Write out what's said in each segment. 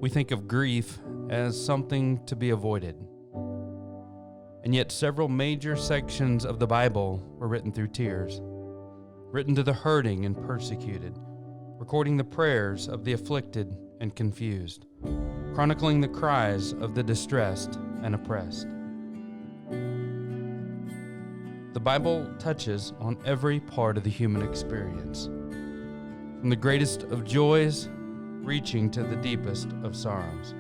we think of grief as something to be avoided. And yet several major sections of the Bible were written through tears, written to the hurting and persecuted, recording the prayers of the afflicted and confused, chronicling the cries of the distressed and oppressed. The Bible touches on every part of the human experience, from the greatest of joys reaching to the deepest of sorrows.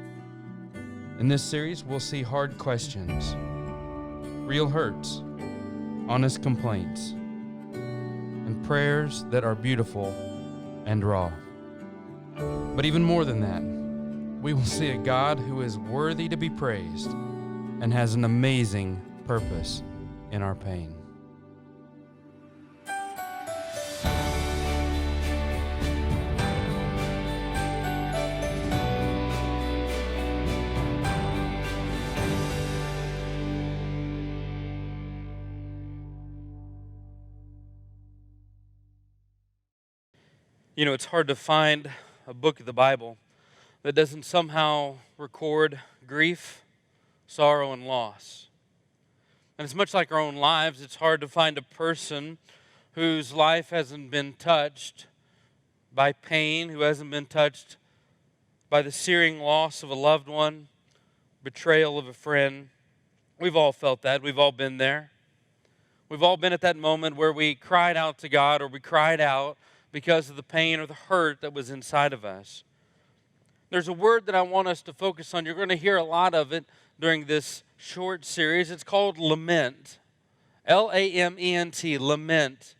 In this series, we'll see hard questions, real hurts, honest complaints, and prayers that are beautiful and raw. But even more than that, we will see a God who is worthy to be praised and has an amazing purpose in our pain. You know, it's hard to find a book of the Bible that doesn't somehow record grief, sorrow, and loss. And it's much like our own lives. It's hard to find a person whose life hasn't been touched by pain, who hasn't been touched by the searing loss of a loved one, betrayal of a friend. We've all felt that. We've all been there. We've all been at that moment where we cried out to God, or we cried out because of the pain or the hurt that was inside of us. There's a word that I want us to focus on. You're going to hear a lot of it during this short series. It's called lament. L-A-M-E-N-T, lament.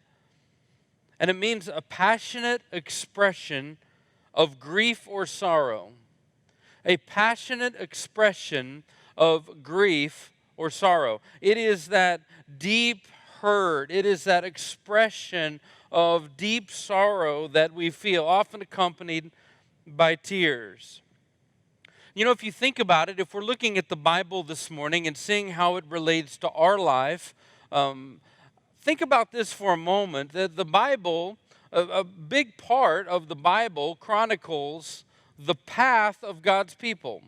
And it means a passionate expression of grief or sorrow. A passionate expression of grief or sorrow. It is that deep hurt. It is that expression of deep sorrow that we feel, often accompanied by tears. You know, if you think about it, if we're looking at the Bible this morning and seeing how it relates to our life, think about this for a moment, that the Bible, a big part of the Bible chronicles the path of God's people.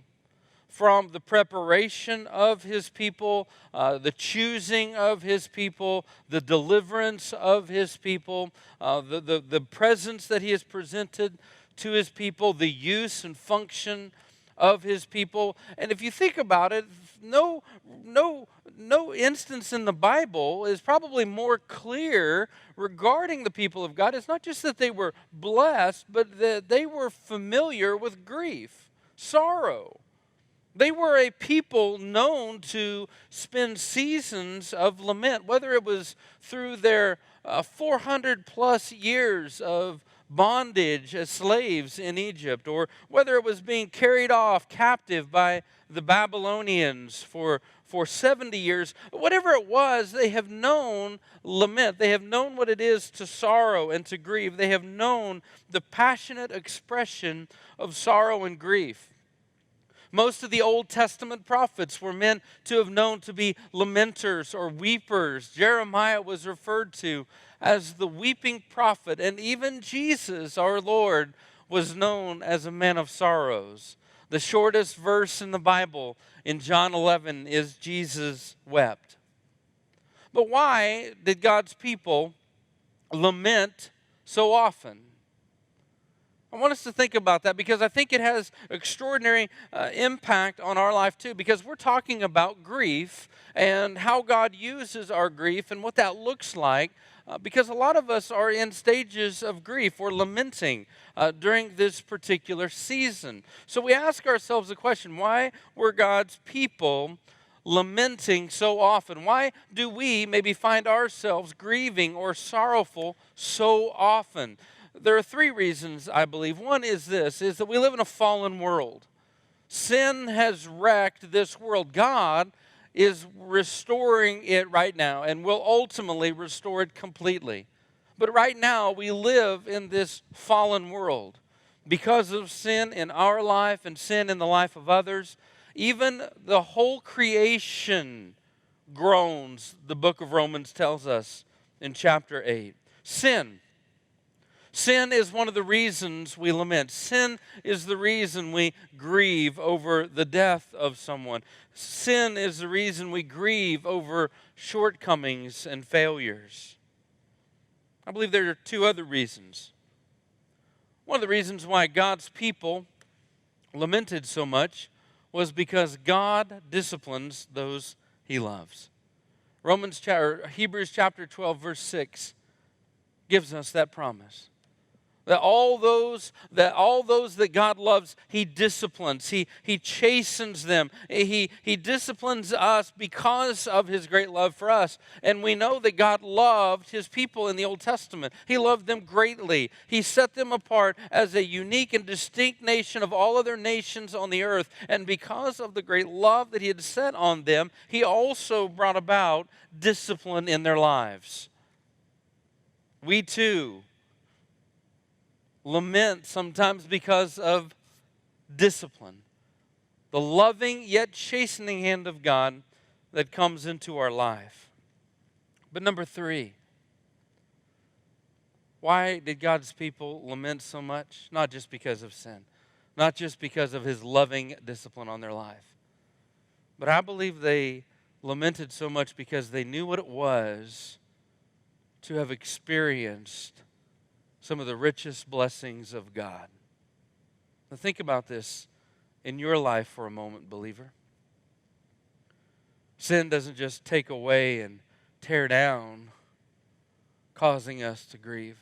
From the preparation of His people, the choosing of His people, the deliverance of His people, the presence that He has presented to His people, the use and function of His people. And if you think about it, no instance in the Bible is probably more clear regarding the people of God. It's not just that they were blessed, but that they were familiar with grief, sorrow. They were a people known to spend seasons of lament, whether it was through their 400 plus years of bondage as slaves in Egypt, or whether it was being carried off captive by the Babylonians for 70 years. Whatever it was, they have known lament. They have known what it is to sorrow and to grieve. They have known the passionate expression of sorrow and grief. Most of the Old Testament prophets were meant to have known to be lamenters or weepers. Jeremiah was referred to as the weeping prophet, and even Jesus, our Lord, was known as a man of sorrows. The shortest verse in the Bible, in John 11, is Jesus wept. But why did God's people lament so often? I want us to think about that because I think it has extraordinary impact on our life too, because we're talking about grief and how God uses our grief and what that looks like, because a lot of us are in stages of grief or lamenting during this particular season. So we ask ourselves the question, why were God's people lamenting so often? Why do we maybe find ourselves grieving or sorrowful so often? There are three reasons, I believe. One is this, is that we live in a fallen world. Sin has wrecked this world. God is restoring it right now and will ultimately restore it completely. But right now, we live in this fallen world. Because of sin in our life and sin in the life of others, even the whole creation groans, the book of Romans tells us in chapter 8. Sin Sin is one of the reasons we lament. Sin is the reason we grieve over the death of someone. Sin is the reason we grieve over shortcomings and failures. I believe there are two other reasons. One of the reasons why God's people lamented so much was because God disciplines those He loves. Hebrews chapter 12, verse 6 gives us that promise. That all those that God loves, He disciplines. He chastens them. He disciplines us because of His great love for us. And we know that God loved His people in the Old Testament. He loved them greatly. He set them apart as a unique and distinct nation of all other nations on the earth. And because of the great love that He had set on them, He also brought about discipline in their lives. We too lament sometimes because of discipline. The loving yet chastening hand of God that comes into our life. But number three, why did God's people lament so much? Not just because of sin. Not just because of His loving discipline on their life. But I believe they lamented so much because they knew what it was to have experienced some of the richest blessings of God. Now think about this in your life for a moment, believer. Sin doesn't just take away and tear down, causing us to grieve.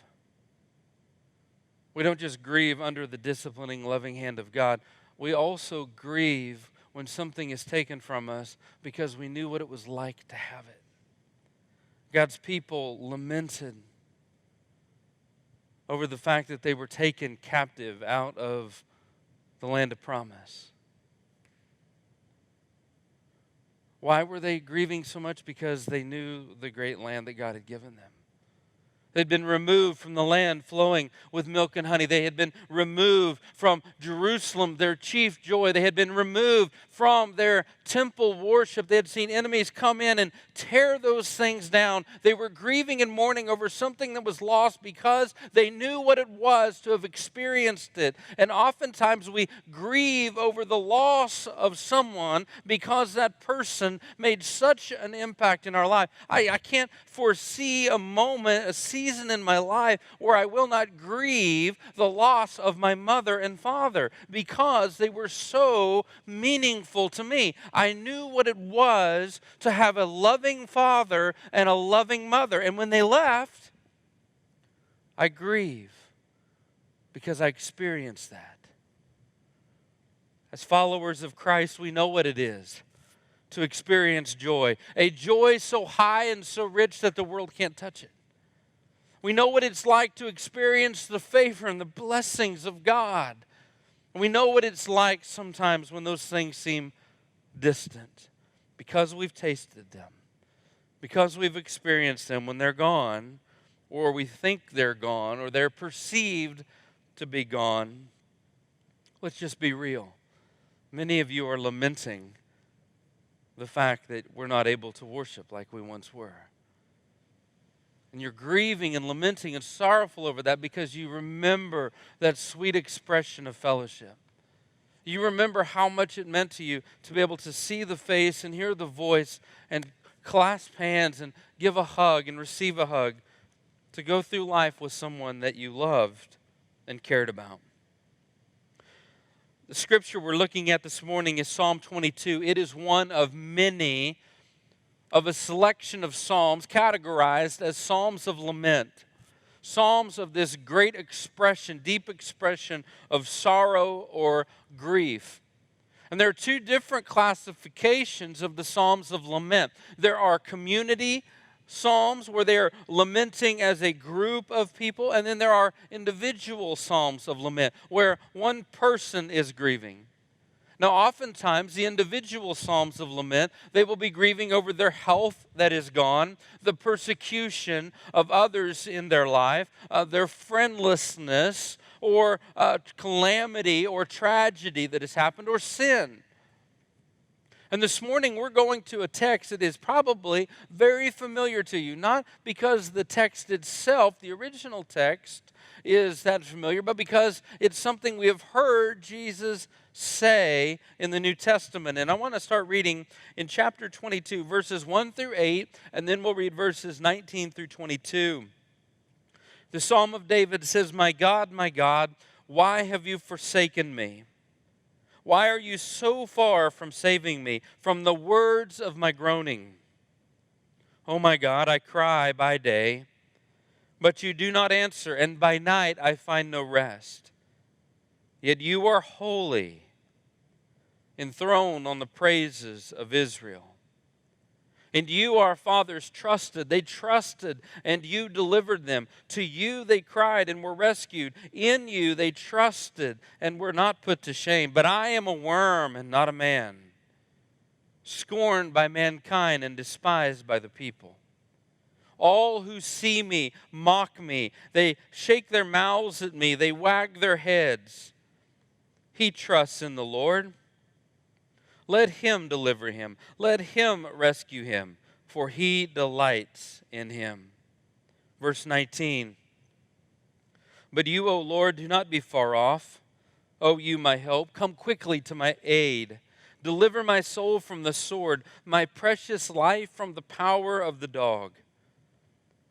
We don't just grieve under the disciplining, loving hand of God. We also grieve when something is taken from us because we knew what it was like to have it. God's people lamented over the fact that they were taken captive out of the land of promise. Why were they grieving so much? Because they knew the great land that God had given them. They'd been removed from the land flowing with milk and honey. They had been removed from Jerusalem, their chief joy. They had been removed from their temple worship. They had seen enemies come in and tear those things down. They were grieving and mourning over something that was lost because they knew what it was to have experienced it. And oftentimes we grieve over the loss of someone because that person made such an impact in our life. I can't foresee a moment, a season in my life where I will not grieve the loss of my mother and father because they were so meaningful to me. I knew what it was to have a loving father and a loving mother. And when they left, I grieve because I experienced that. As followers of Christ, we know what it is to experience joy. A joy so high and so rich that the world can't touch it. We know what it's like to experience the favor and the blessings of God. We know what it's like sometimes when those things seem distant because we've tasted them, because we've experienced them. When they're gone, or we think they're gone, or they're perceived to be gone, let's just be real. Many of you are lamenting the fact that we're not able to worship like we once were. And you're grieving and lamenting and sorrowful over that because you remember that sweet expression of fellowship. You remember how much it meant to you to be able to see the face and hear the voice and clasp hands and give a hug and receive a hug, to go through life with someone that you loved and cared about. The scripture we're looking at this morning is Psalm 22. It is one of many of a selection of psalms categorized as psalms of lament. Psalms of this great expression, deep expression of sorrow or grief. And there are two different classifications of the psalms of lament. There are community psalms where they are lamenting as a group of people, and then there are individual psalms of lament where one person is grieving. Now, oftentimes, the individual psalms of lament, they will be grieving over their health that is gone, the persecution of others in their life, their friendlessness, or calamity or tragedy that has happened, or sin. And this morning we're going to a text that is probably very familiar to you, not because the text itself, the original text, is that familiar, but because it's something we have heard Jesus say in the New Testament. And I want to start reading in chapter 22, verses 1 through 8, and then we'll read verses 19 through 22. The Psalm of David says, my God, why have you forsaken me? Why are you so far from saving me, from the words of my groaning? Oh my God, I cry by day, but you do not answer, and by night I find no rest. Yet you are holy, enthroned on the praises of Israel. And you, our fathers, trusted. They trusted, and you delivered them. To you they cried and were rescued. In you they trusted and were not put to shame. But I am a worm and not a man, scorned by mankind and despised by the people. All who see me mock me. They shake their mouths at me. They wag their heads. He trusts in the Lord. Let him deliver him. Let him rescue him, for he delights in him. Verse 19. But you, O Lord, do not be far off. O you, my help, come quickly to my aid. Deliver my soul from the sword, my precious life from the power of the dog.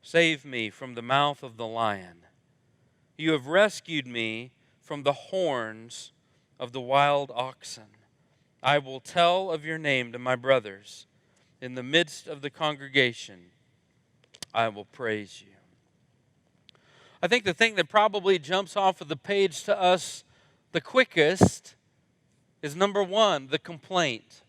Save me from the mouth of the lion. You have rescued me from the horns of the wild oxen. I will tell of your name to my brothers. In the midst of the congregation, I will praise you. I think the thing that probably jumps off of the page to us the quickest is number one, the complaint.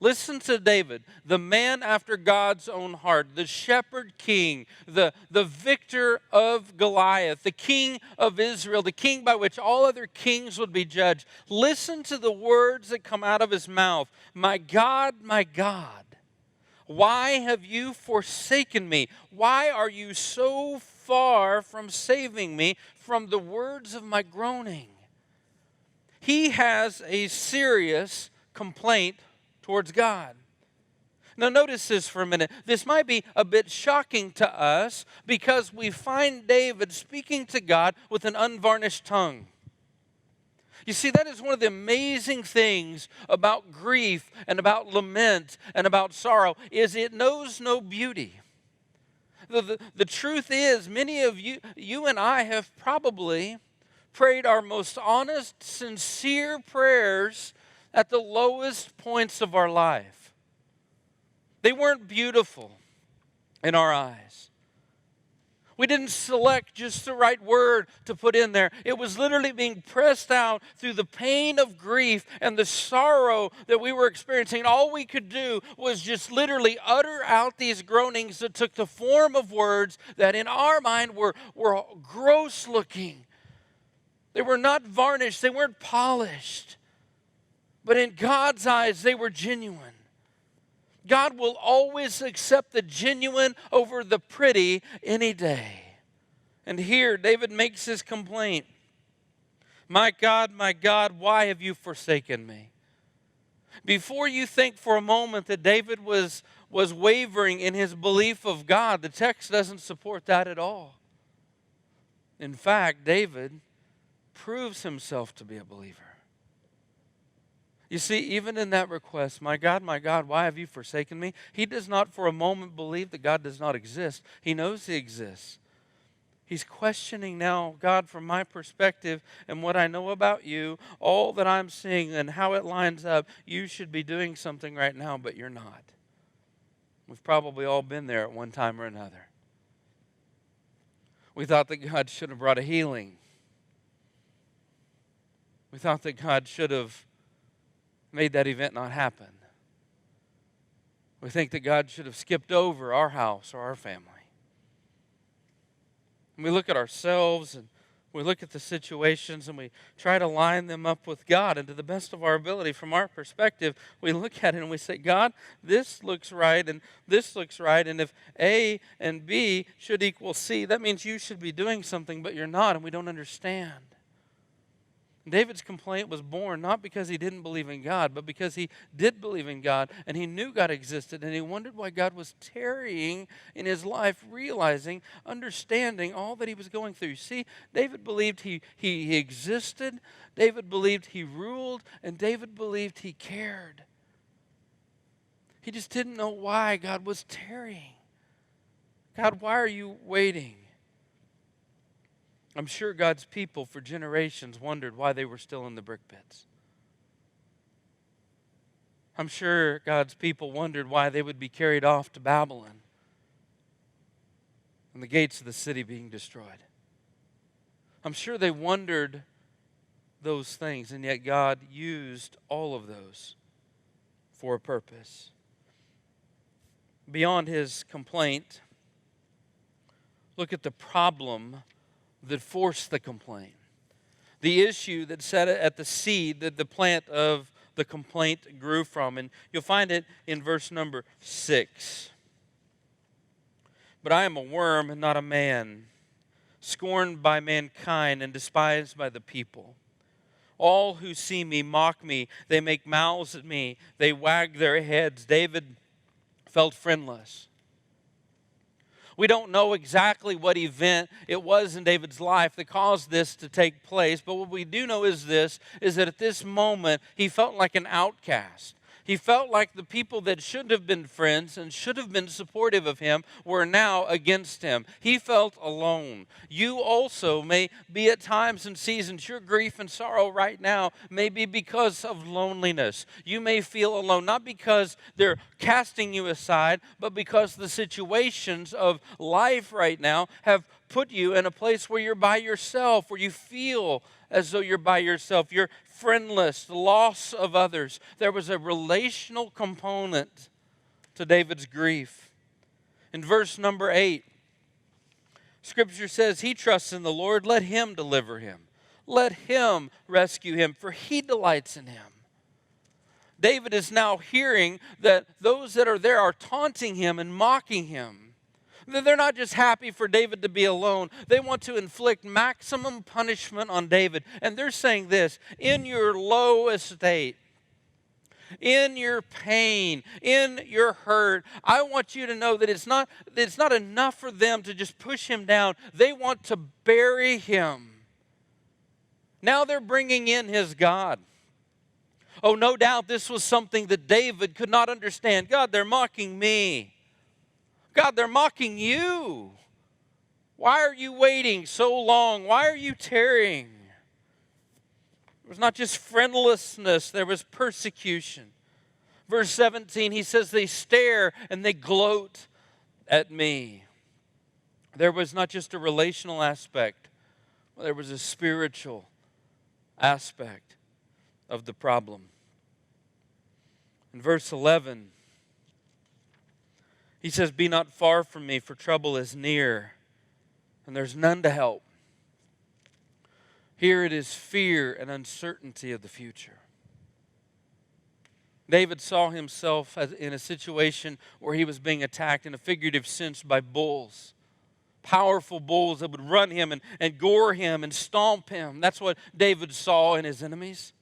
Listen to David, the man after God's own heart, the shepherd king, the victor of Goliath, the king of Israel, the king by which all other kings would be judged. Listen to the words that come out of his mouth. My God, why have you forsaken me? Why are you so far from saving me from the words of my groaning? He has a serious complaint towards God. Now notice this for a minute. This might be a bit shocking to us because we find David speaking to God with an unvarnished tongue. You see, that is one of the amazing things about grief and about lament and about sorrow is it knows no beauty. The truth is, many of you and I have probably prayed our most honest, sincere prayers at the lowest points of our life. They weren't beautiful in our eyes. We didn't select just the right word to put in there. It was literally being pressed out through the pain of grief and the sorrow that we were experiencing. And all we could do was just literally utter out these groanings that took the form of words that in our mind were gross looking. They were not varnished. They weren't polished. But in God's eyes, they were genuine. God will always accept the genuine over the pretty any day. And here, David makes his complaint. My God, why have you forsaken me? Before you think for a moment that David was wavering in his belief of God, the text doesn't support that at all. In fact, David proves himself to be a believer. You see, even in that request, my God, why have you forsaken me? He does not for a moment believe that God does not exist. He knows he exists. He's questioning now, God, from my perspective and what I know about you, all that I'm seeing and how it lines up, you should be doing something right now, but you're not. We've probably all been there at one time or another. We thought that God should have brought a healing. We thought that God should have made that event not happen. We think that God should have skipped over our house or our family. And we look at ourselves and we look at the situations and we try to line them up with God. And to the best of our ability, from our perspective, we look at it and we say, God, this looks right and this looks right. And if A and B should equal C, that means you should be doing something, but you're not, and we don't understand. David's complaint was born not because he didn't believe in God, but because he did believe in God and he knew God existed and he wondered why God was tarrying in his life, realizing, understanding all that he was going through. See, David believed he existed, David believed he ruled, and David believed he cared. He just didn't know why God was tarrying. God, why are you waiting? I'm sure God's people for generations wondered why they were still in the brick pits. I'm sure God's people wondered why they would be carried off to Babylon and the gates of the city being destroyed. I'm sure they wondered those things, and yet God used all of those for a purpose. Beyond his complaint, look at the problem that forced the complaint. The issue that set at the seed that the plant of the complaint grew from. And you'll find it in verse number 6. But I am a worm and not a man, scorned by mankind and despised by the people. All who see me mock me. They make mouths at me. They wag their heads. David felt friendless. We don't know exactly what event it was in David's life that caused this to take place, but what we do know is this, is that at this moment, he felt like an outcast. He felt like the people that should have been friends and should have been supportive of him were now against him. He felt alone. You also may be at times and seasons, your grief and sorrow right now may be because of loneliness. You may feel alone, not because they're casting you aside, but because the situations of life right now have put you in a place where you're by yourself, where you feel as though you're by yourself. You're friendless, the loss of others. There was a relational component to David's grief. In verse number 8, Scripture says, he trusts in the Lord, let him deliver him. Let him rescue him, for he delights in him. David is now hearing that those that are there are taunting him and mocking him. They're not just happy for David to be alone. They want to inflict maximum punishment on David. And they're saying this, in your low estate, in your pain, in your hurt, I want you to know that it's not enough for them to just push him down. They want to bury him. Now they're bringing in his God. Oh, no doubt this was something that David could not understand. God, they're mocking me. God, they're mocking you. Why are you waiting so long? Why are you tarrying? It was not just friendlessness, there was persecution. Verse 17, he says, they stare and they gloat at me. There was not just a relational aspect, there was a spiritual aspect of the problem. In verse 11, he says, be not far from me, for trouble is near, and there's none to help. Here it is fear and uncertainty of the future. David saw himself in a situation where he was being attacked in a figurative sense by bulls. Powerful bulls that would run him and gore him and stomp him. That's what David saw in his enemies.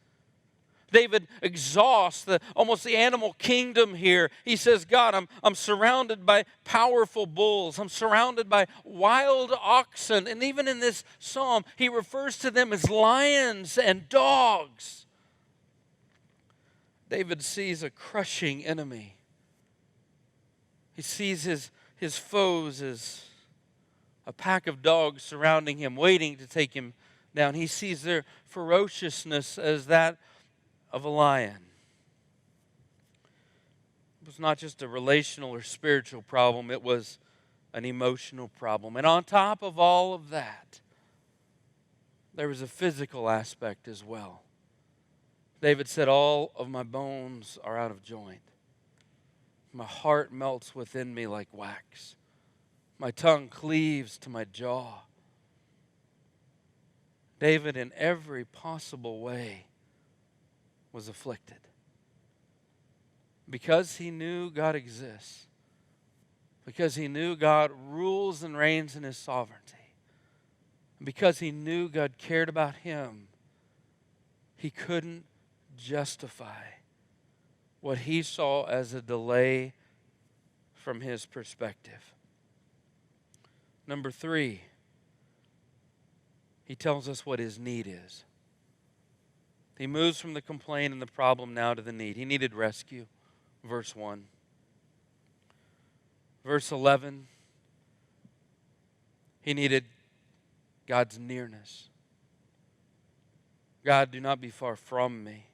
David exhausts almost the animal kingdom here. He says, God, I'm surrounded by powerful bulls. I'm surrounded by wild oxen. And even in this psalm, he refers to them as lions and dogs. David sees a crushing enemy. He sees his foes as a pack of dogs surrounding him, waiting to take him down. He sees their ferociousness as that of a lion. It was not just a relational or spiritual problem, it was an emotional problem. And on top of all of that, there was a physical aspect as well. David said, all of my bones are out of joint. My heart melts within me like wax. My tongue cleaves to my jaw. David, in every possible way, was afflicted. Because he knew God exists. Because he knew God rules and reigns in his sovereignty. Because he knew God cared about him. he couldn't justify what he saw as a delay from his perspective. Number 3, he tells us what his need is. He moves from the complaint and the problem now to the need. He needed rescue. Verse 1. Verse 11, he needed God's nearness. God, do not be far from me,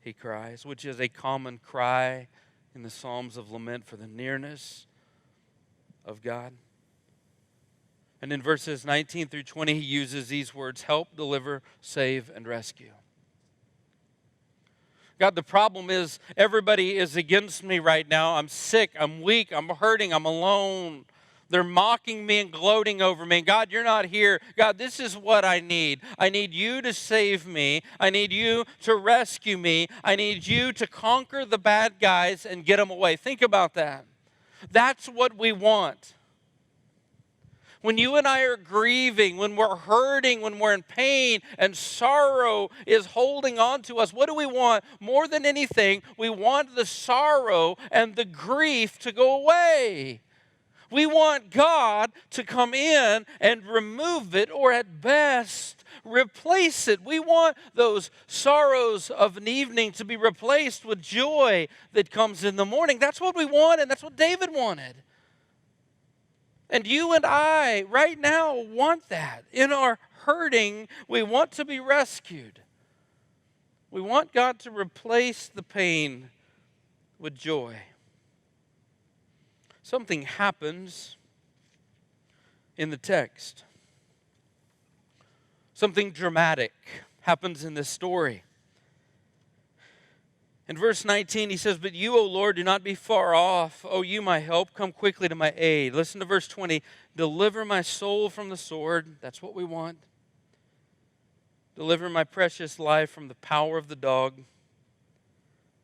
he cries, which is a common cry in the Psalms of lament for the nearness of God. And in verses 19 through 20, he uses these words: help, deliver, save, and rescue. God, the problem is everybody is against me right now. I'm sick, I'm weak, I'm hurting, I'm alone. They're mocking me and gloating over me. God, you're not here. God, this is what I need. I need you to save me. I need you to rescue me. I need you to conquer the bad guys and get them away. Think about that. That's what we want. When you and I are grieving, when we're hurting, when we're in pain and sorrow is holding on to us, what do we want? More than anything, we want the sorrow and the grief to go away. We want God to come in and remove it, or at best, replace it. We want those sorrows of an evening to be replaced with joy that comes in the morning. That's what we want, and that's what David wanted. And you and I, right now, want that. In our hurting, we want to be rescued. We want God to replace the pain with joy. Something happens in the text. Something dramatic happens in this story. In verse 19, he says, but you, O Lord, do not be far off. O you, my help, come quickly to my aid. Listen to verse 20. Deliver my soul from the sword. That's what we want. Deliver my precious life from the power of the dog.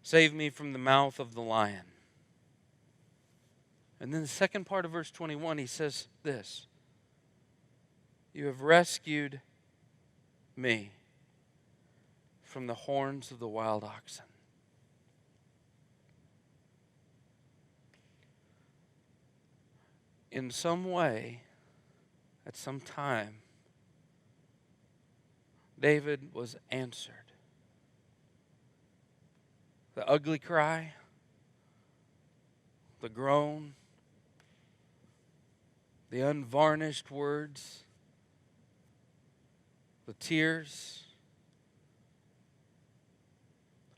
Save me from the mouth of the lion. And then the second part of verse 21, he says this: you have rescued me from the horns of the wild oxen. In some way, at some time, David was answered. The ugly cry, the groan, the unvarnished words, the tears,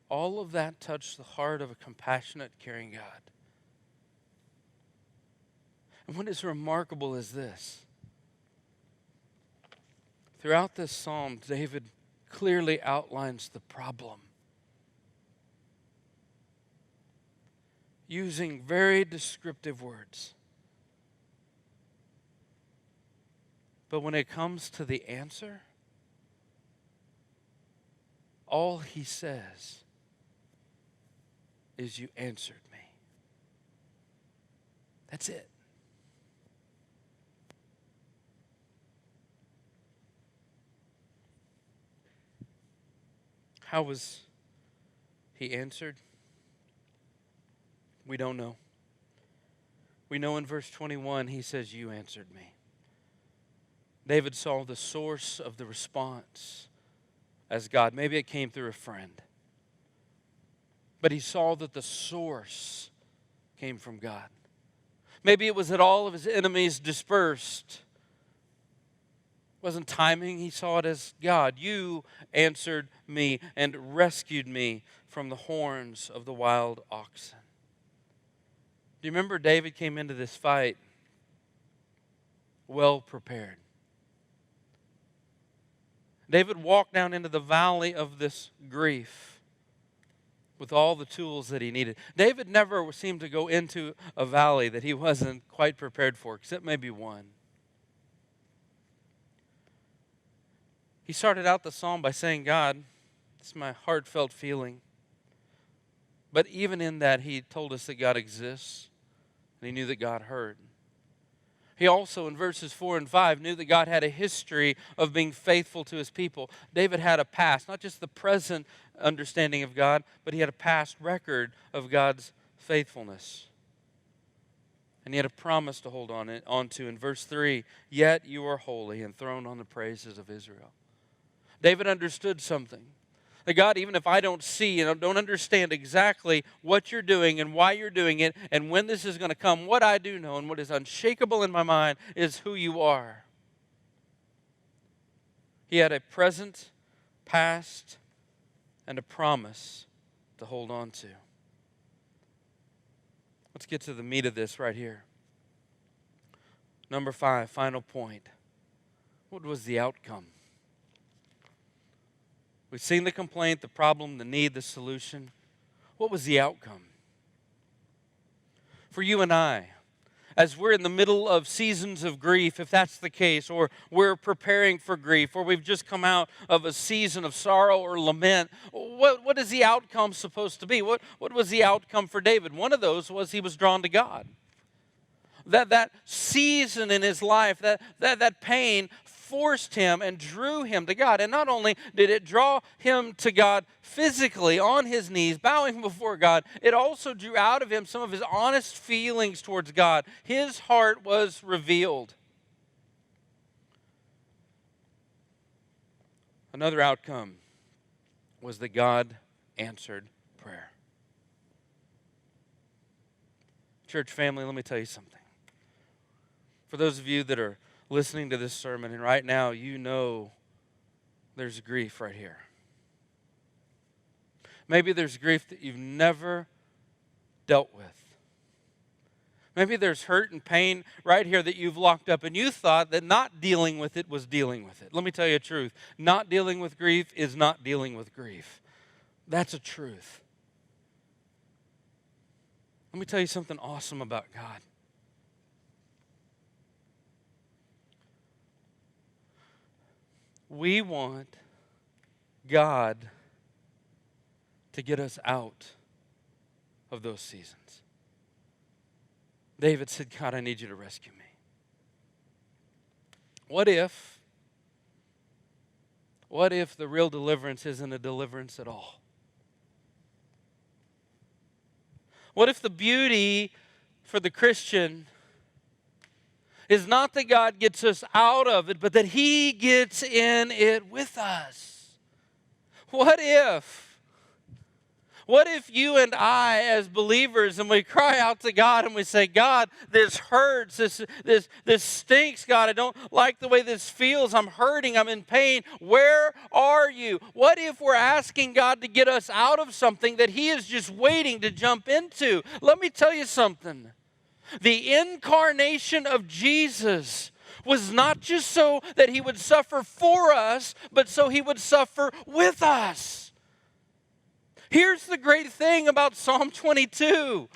all of that touched the heart of a compassionate, caring God. And what is remarkable is this. Throughout this psalm, David clearly outlines the problem, using very descriptive words. But when it comes to the answer, all he says is, you answered me. That's it. How was he answered? We don't know. We know in verse 21, he says, you answered me. David saw the source of the response as God. Maybe it came through a friend. But he saw that the source came from God. Maybe it was that all of his enemies dispersed. It wasn't timing. He saw it as God. You answered me and rescued me from the horns of the wild oxen. Do you remember David came into this fight well prepared? David walked down into the valley of this grief with all the tools that he needed. David never seemed to go into a valley that he wasn't quite prepared for, except maybe one. He started out the psalm by saying, God, this is my heartfelt feeling. But even in that, he told us that God exists, and he knew that God heard. He also, in verses 4 and 5, knew that God had a history of being faithful to his people. David had a past, not just the present understanding of God, but he had a past record of God's faithfulness. And he had a promise to hold on to. In verse 3, yet you are holy, enthroned on the praises of Israel. David understood something. That God, even if I don't see and don't understand exactly what you're doing and why you're doing it and when this is going to come, what I do know and what is unshakable in my mind is who you are. He had a present, past, and a promise to hold on to. Let's get to the meat of this right here. Number 5, final point. What was the outcome? We've seen the complaint, the problem, the need, the solution. What was the outcome? For you and I, as we're in the middle of seasons of grief, if that's the case, or we're preparing for grief, or we've just come out of a season of sorrow or lament, what is the outcome supposed to be? What was the outcome for David? One of those was he was drawn to God. That season in his life, that pain forced him and drew him to God. And not only did it draw him to God physically on his knees, bowing before God, it also drew out of him some of his honest feelings towards God. His heart was revealed. Another outcome was that God answered prayer. Church family, let me tell you something. For those of you that are listening to this sermon, and right now you know there's grief right here. Maybe there's grief that you've never dealt with. Maybe there's hurt and pain right here that you've locked up, and you thought that not dealing with it was dealing with it. Let me tell you a truth. Not dealing with grief is not dealing with grief. That's a truth. Let me tell you something awesome about God. We want God to get us out of those seasons. David said, God, I need you to rescue me. What if the real deliverance isn't a deliverance at all? What if the beauty for the Christian is not that God gets us out of it, but that He gets in it with us? What if you and I as believers, and we cry out to God and we say, God, this hurts, this stinks, God, I don't like the way this feels, I'm hurting, I'm in pain, where are you? What if we're asking God to get us out of something that He is just waiting to jump into? Let me tell you something. The incarnation of Jesus was not just so that He would suffer for us, but so He would suffer with us. Here's the great thing about Psalm 22.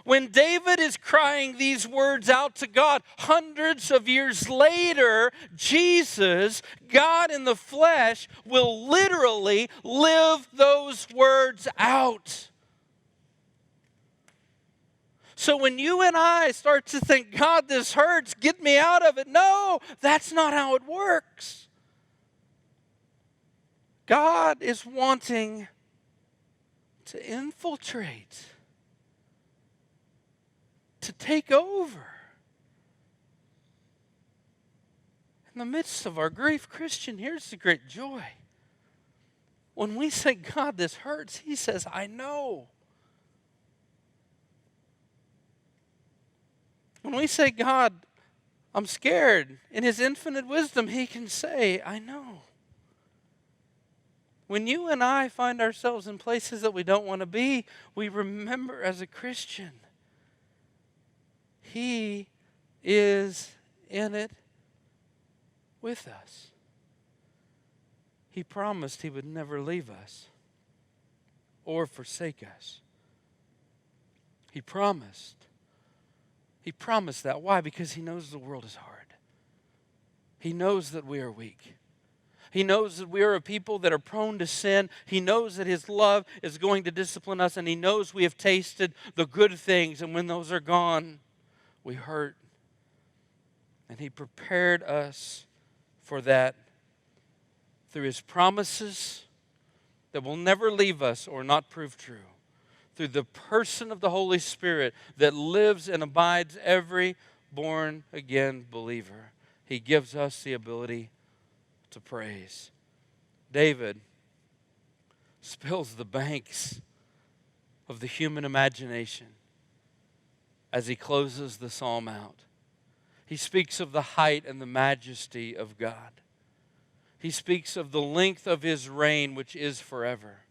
When David is crying these words out to God, hundreds of years later, Jesus, God in the flesh, will literally live those words out. So when you and I start to think, God, this hurts, get me out of it. No, that's not how it works. God is wanting to infiltrate, to take over. In the midst of our grief, Christian, here's the great joy. When we say, God, this hurts, He says, I know. When we say, God, I'm scared, in His infinite wisdom, He can say, I know. When you and I find ourselves in places that we don't want to be, we remember as a Christian, He is in it with us. He promised He would never leave us or forsake us. He promised. He promised that. Why? Because He knows the world is hard. He knows that we are weak. He knows that we are a people that are prone to sin. He knows that His love is going to discipline us, and He knows we have tasted the good things, and when those are gone, we hurt And He prepared us for that through His promises that will never leave us or not prove true. Through the person of the Holy Spirit that lives and abides every born-again believer. He gives us the ability to praise. David spills the banks of the human imagination as he closes the psalm out. He speaks of the height and the majesty of God. He speaks of the length of His reign, which is forever.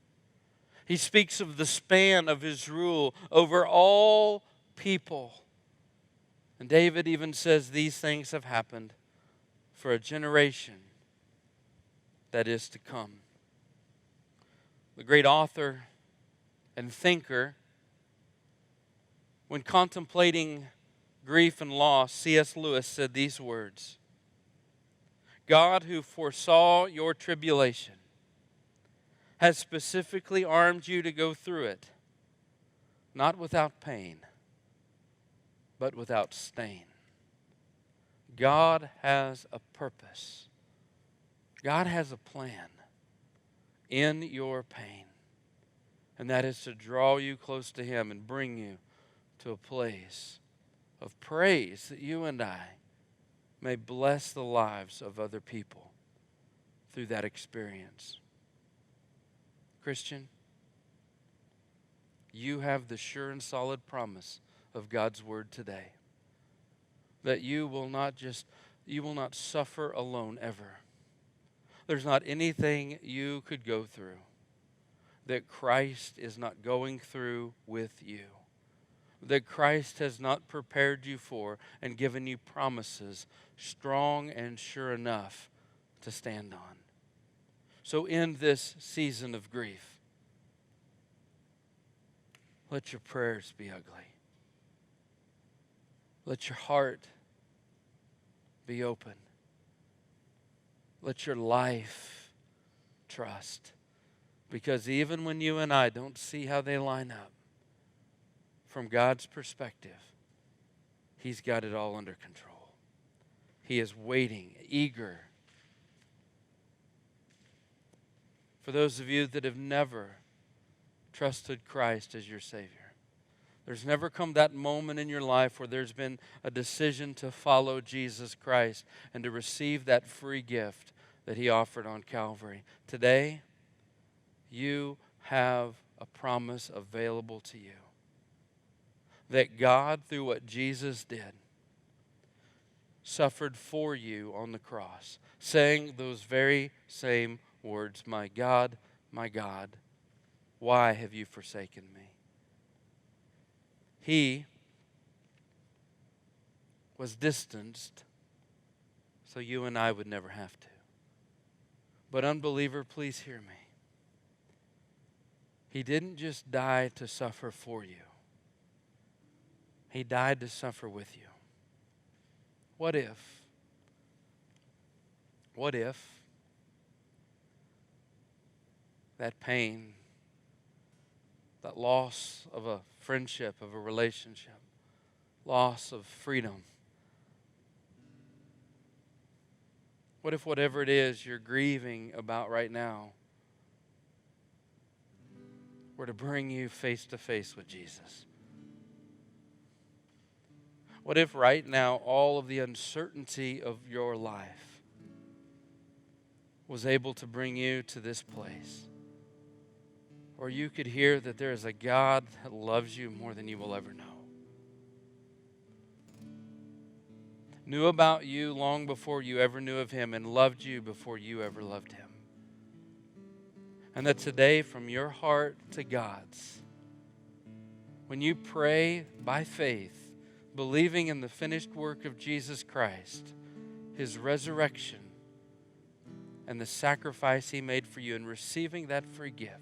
He speaks of the span of His rule over all people. And David even says these things have happened for a generation that is to come. The great author and thinker, when contemplating grief and loss, C.S. Lewis said these words: God, who foresaw your tribulation, has specifically armed you to go through it, not without pain, but without stain. God has a purpose. God has a plan in your pain, and that is to draw you close to Him and bring you to a place of praise that you and I may bless the lives of other people through that experience. Christian, you have the sure and solid promise of God's word today that you will not suffer alone ever. There's not anything you could go through that Christ is not going through with you, that Christ has not prepared you for and given you promises strong and sure enough to stand on. So in this season of grief, let your prayers be ugly. Let your heart be open. Let your life trust. Because even when you and I don't see how they line up, from God's perspective, He's got it all under control. He is waiting, eager. For those of you that have never trusted Christ as your Savior, there's never come that moment in your life where there's been a decision to follow Jesus Christ and to receive that free gift that He offered on Calvary. Today, you have a promise available to you. That God, through what Jesus did, suffered for you on the cross, saying those very same words, my God, why have you forsaken me? He was distanced so you and I would never have to. But unbeliever, please hear me. He didn't just die to suffer for you. He died to suffer with you. What if that pain, that loss of a friendship, of a relationship, loss of freedom, what if whatever it is you're grieving about right now were to bring you face to face with Jesus? What if right now all of the uncertainty of your life was able to bring you to this place where you could hear that there is a God that loves you more than you will ever know, knew about you long before you ever knew of Him, and loved you before you ever loved Him. And that today, from your heart to God's, when you pray by faith, believing in the finished work of Jesus Christ, His resurrection, and the sacrifice He made for you, and receiving that free gift,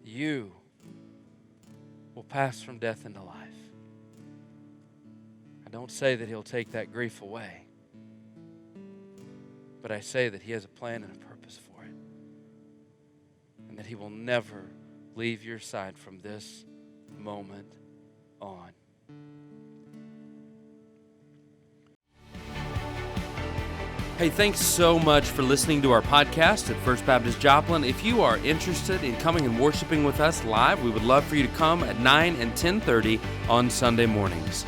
you will pass from death into life. I don't say that He'll take that grief away, but I say that He has a plan and a purpose for it, and that He will never leave your side from this moment on. Hey, thanks so much for listening to our podcast at First Baptist Joplin. If you are interested in coming and worshiping with us live, we would love for you to come at 9 and 10:30 on Sunday mornings.